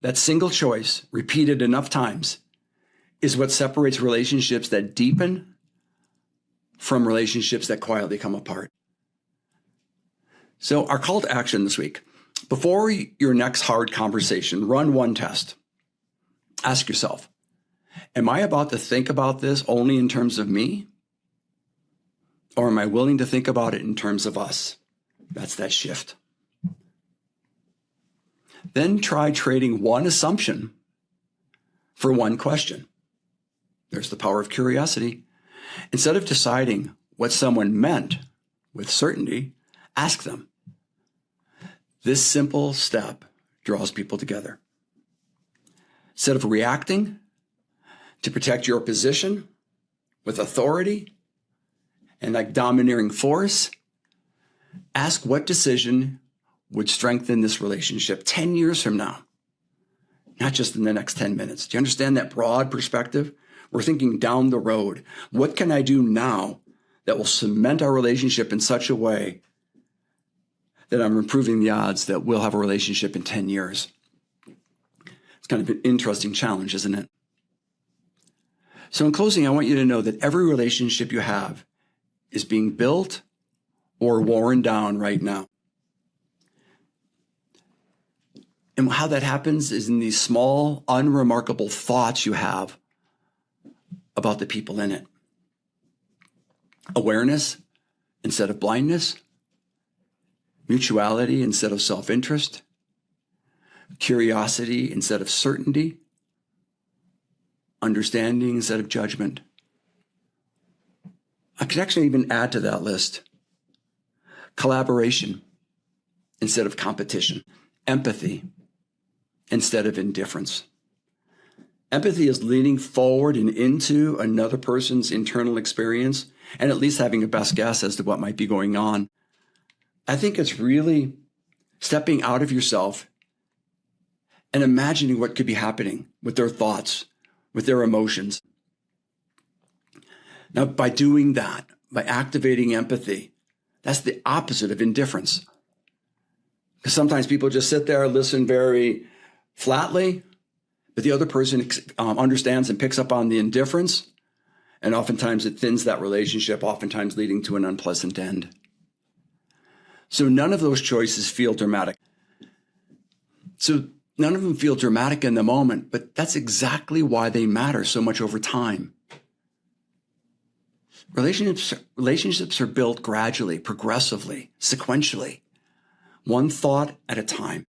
That single choice, repeated enough times, is what separates relationships that deepen from relationships that quietly come apart. So our call to action this week: before your next hard conversation, run one test. Ask yourself, am I about to think about this only in terms of me? Or am I willing to think about it in terms of us? That's that shift. Then try trading one assumption for one question. There's the power of curiosity. Instead of deciding what someone meant with certainty, ask them. This simple step draws people together. Instead of reacting to protect your position with authority and like domineering force, ask what decision would strengthen this relationship 10 years from now, not just in the next 10 minutes. Do you understand that broad perspective? We're thinking down the road. What can I do now that will cement our relationship in such a way that I'm improving the odds that we'll have a relationship in 10 years? It's kind of an interesting challenge, isn't it? So in closing, I want you to know that every relationship you have is being built or worn down right now. And how that happens is in these small, unremarkable thoughts you have about the people in it. Awareness instead of blindness. Mutuality instead of self-interest. Curiosity instead of certainty. Understanding instead of judgment. I could actually even add to that list collaboration instead of competition. Empathy instead of indifference. Empathy is leaning forward and into another person's internal experience and at least having a best guess as to what might be going on. I think it's really stepping out of yourself and imagining what could be happening with their thoughts, with their emotions. Now, by doing that, by activating empathy, that's the opposite of indifference. Because sometimes people just sit there, listen very flatly, but the other person understands and picks up on the indifference, and oftentimes it thins that relationship, oftentimes leading to an unpleasant end. So none of those choices feel dramatic. So none of them feel dramatic in the moment, but that's exactly why they matter so much over time. Relationships are built gradually, progressively, sequentially, one thought at a time.